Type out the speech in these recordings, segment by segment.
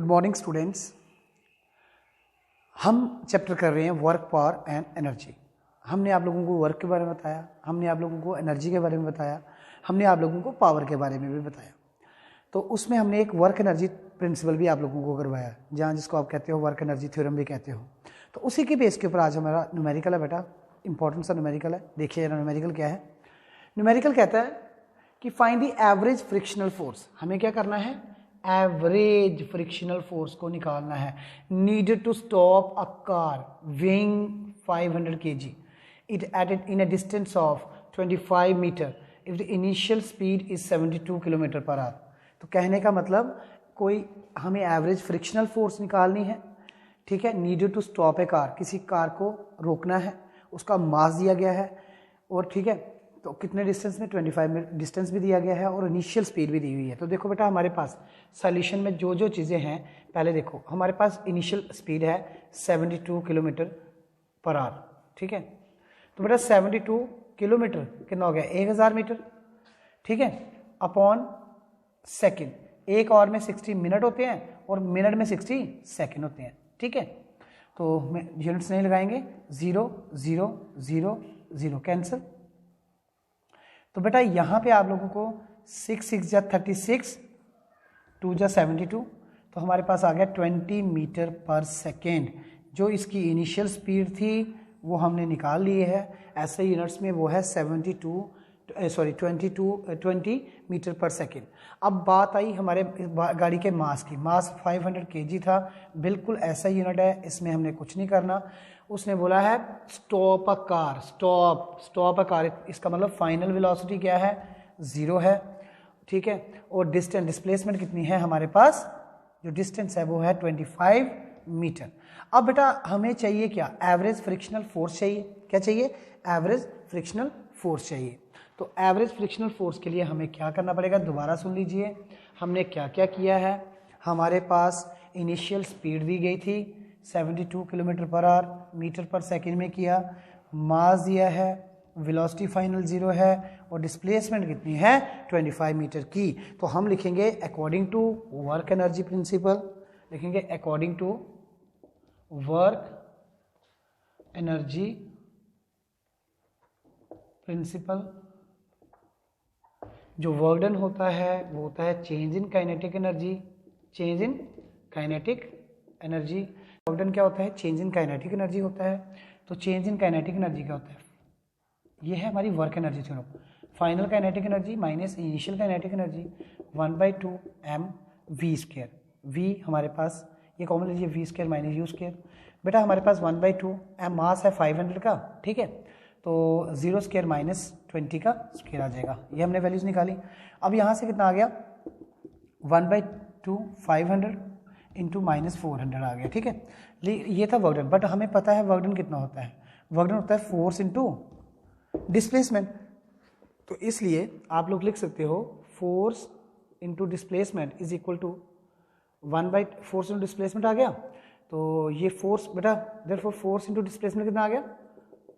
Morning students. हम chapter कर रहे हैं वर्क, पावर एंड एनर्जी। हमने आप लोगों को वर्क के बारे में बताया, हमने आप लोगों को एनर्जी के बारे में बताया, हमने आप लोगों को पावर के बारे में भी बताया। तो उसमें हमने एक वर्क एनर्जी प्रिंसिपल भी आप लोगों को करवाया, जहाँ जिसको आप कहते हो वर्क एनर्जी थ्योरम भी कहते हो। तो उसी के बेस के ऊपर आज हमारा न्यूमेरिकल है बेटा, इंपॉर्टेंट सा न्यूमेरिकल है। देखिए जरा न्यूमेरिकल क्या है। न्यूमेरिकल कहता है कि find the average frictional force. हमें क्या करना है? एवरेज फ्रिक्शनल फोर्स को निकालना है। Needed to stop a car weighing 500 kg it at in a distance of 25 meter if the initial speed is 72 km per hour। तो कहने का मतलब कोई हमें एवरेज फ्रिक्शनल फोर्स निकालनी है, ठीक है। Needed to stop a car, किसी कार को रोकना है, उसका मास दिया गया है और ठीक है, तो कितने डिस्टेंस में 25 मिनट डिस्टेंस भी दिया गया है और इनिशियल स्पीड भी दी हुई है। तो देखो बेटा हमारे पास सॉल्यूशन में जो जो चीज़ें हैं, पहले देखो हमारे पास इनिशियल स्पीड है 72 किलोमीटर पर आवर, ठीक है। तो बेटा 72 किलोमीटर कितना हो गया? 1000 मीटर, ठीक है, अपॉन सेकेंड। एक आवर में 60 मिनट होते हैं और मिनट में 60 सेकेंड होते हैं, ठीक है। तो यूनिट्स नहीं लगाएंगे, 0 0 0 0 कैंसिल। तो बेटा यहाँ पे आप लोगों को 6 6 जा 36, 2 जा 72, तो हमारे पास आ गया 20 मीटर पर सेकेंड। जो इसकी इनिशियल स्पीड थी वो हमने निकाल ली है। ऐसे यूनिट्स में वो है 20 मीटर पर सेकेंड। अब बात आई हमारे गाड़ी के मास की। मास 500 kg था, बिल्कुल ऐसा यूनिट है, इसमें हमने कुछ नहीं करना। उसने बोला है stop a car, stop a car, इसका मतलब फाइनल वेलोसिटी क्या है? 0 है, ठीक है। और डिस्प्लेसमेंट कितनी है हमारे पास? जो डिस्टेंस है वो है 25 मीटर। अब बेटा हमें चाहिए क्या? एवरेज फ्रिक्शनल फोर्स चाहिए। क्या चाहिए? एवरेज फ्रिक्शनल फोर्स चाहिए। तो एवरेज फ्रिक्शनल फोर्स के लिए हमें क्या करना पड़ेगा? दोबारा सुन लीजिए हमने क्या क्या किया है। हमारे पास इनिशियल स्पीड दी गई थी 72 किलोमीटर पर आवर, मीटर पर सेकेंड में किया। मास दिया है, वेलोसिटी फाइनल 0 है और डिस्प्लेसमेंट कितनी है? 25 मीटर की। तो हम लिखेंगे according to work energy principle, लिखेंगे according to work energy principle. जो वर्क डन होता है वो होता है change in kinetic energy, change in kinetic energy. Work done क्या होता है? चेंज इन काइनेटिक एनर्जी होता है। तो चेंज इन काइनेटिक एनर्जी क्या होता है? ये है हमारी work energy theorem. Final kinetic energy minus initial kinetic energy 1/2 mv²। v हमारे पास ये कॉमन लीजिए, v² माइनस u²। बेटा हमारे पास 1/2 m मास है 500 का, ठीक है, तो 0² माइनस 20 का स्क्वायर आ जाएगा। ये हमने वैल्यूज निकाली। अब यहाँ से कितना आ गया? 1/2 500 इंटू माइनस 400 आ गया, ठीक है। ये था वर्क डन। बट हमें पता है वर्क डन कितना होता है? वर्क डन होता है फोर्स इंटू डिस्प्लेसमेंट। तो इसलिए आप लोग लिख सकते हो force into displacement is equal to 1/फोर्स इंटू डिस्प्लेसमेंट आ गया। तो ये फोर्स बेटा देयरफॉर फोर्स इंटू डिस्प्लेसमेंट कितना आ गया?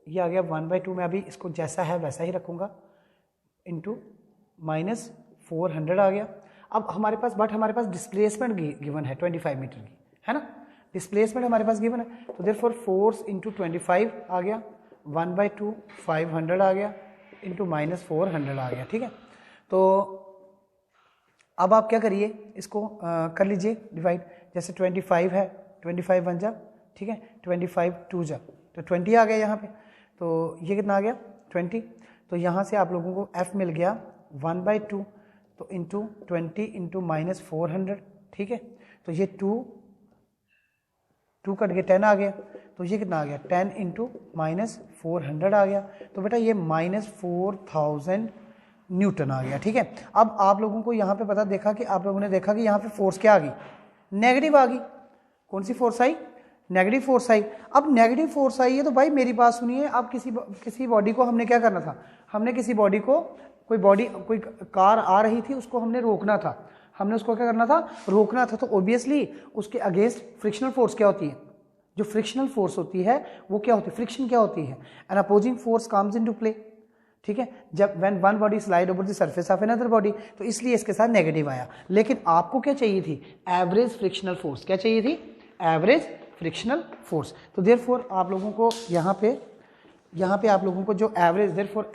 ये आ गया 1/2। मैं अभी इसको जैसा है वैसा ही रखूँगा, इंटू माइनस 400 आ गया। अब हमारे पास हमारे पास डिस्प्लेसमेंट गिवन है 25 मीटर की, है ना। डिस्प्लेसमेंट हमारे पास गिवन है, तो देयरफॉर फोर्स इंटू 25 आ गया, 1/2 500 आ गया, इंटू माइनस 400 आ गया, ठीक है। तो अब आप क्या करिए, इसको कर लीजिए डिवाइड। जैसे 25 है, 25 1 जा, ठीक है, 25 2 जा, तो 20 आ गया यहाँ पे। तो ये कितना आ गया? 20। तो यहाँ से आप लोगों को f मिल गया 1/2, तो इंटू 20 इंटू माइनस 400, ठीक है। तो ये 2 कट के 10 आ गया, तो ये कितना आ गया? 10 इंटू माइनस 400 आ गया। तो बेटा ये माइनस 4000 न्यूटन आ गया, ठीक है। अब आप लोगों को यहाँ पे पता देखा कि आप लोगों ने देखा कि यहाँ पे फोर्स क्या आ गई? नेगेटिव आ गई। कौन सी फोर्स आई? नेगेटिव फोर्स आई। अब नेगेटिव फोर्स आई है तो भाई मेरी बात सुनिए, अब किसी बॉडी को हमने क्या करना था? हमने किसी बॉडी को कोई कार आ रही थी, उसको हमने रोकना था। हमने उसको क्या करना था? रोकना था। तो ऑब्वियसली उसके अगेंस्ट फ्रिक्शनल फोर्स क्या होती है? जो फ्रिक्शनल फोर्स होती है वो क्या होती है? फ्रिक्शन क्या होती है? An opposing force comes into play. ठीक है, जब when one body slide over the surface of another body, तो इसलिए इसके साथ नेगेटिव आया। लेकिन आपको क्या चाहिए थी, एवरेज फ्रिक्शनल फोर्स, क्या चाहिए थी, एवरेज फ्रिक्शनल फोर्स। तो देयरफॉर आप लोगों को यहाँ पे आप लोगों को जो average, therefore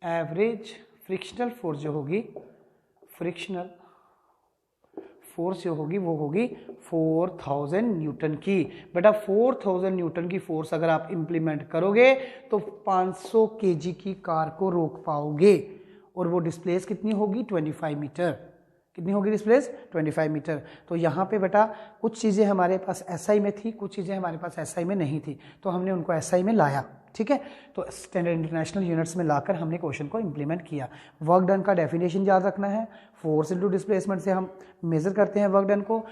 average frictional force जो होगी, फ्रिक्शनल फोर्स जो होगी वो होगी 4000 न्यूटन की। बेटा 4000 न्यूटन की फोर्स अगर आप इंप्लीमेंट करोगे तो 500 केजी की कार को रोक पाओगे, और वो डिस्प्लेस कितनी होगी, 25 मीटर। कितनी होगी डिस्प्लेस, 25 मीटर। तो यहाँ पे बेटा कुछ चीज़ें हमारे पास एसआई में थी, कुछ चीज़ें हमारे पास एसआई में नहीं थी, तो हमने उनको एसआई में लाया, ठीक है। तो स्टैंडर्ड इंटरनेशनल यूनिट्स में लाकर हमने क्वेश्चन को इंप्लीमेंट किया। वर्क डन का डेफिनेशन याद रखना है, फोर्स इनटू डिस्प्लेसमेंट से हम मेजर करते हैं वर्क डन को।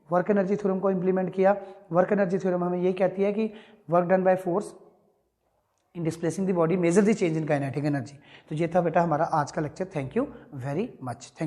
वर्क एनर्जी थ्योरम को इंप्लीमेंट किया। वर्क एनर्जी थ्योरम हमें ये कहती है कि work done by force in displacing the body measure the change in kinetic energy. तो ये था बेटा हमारा आज का lecture. Thank you very much. Thank you.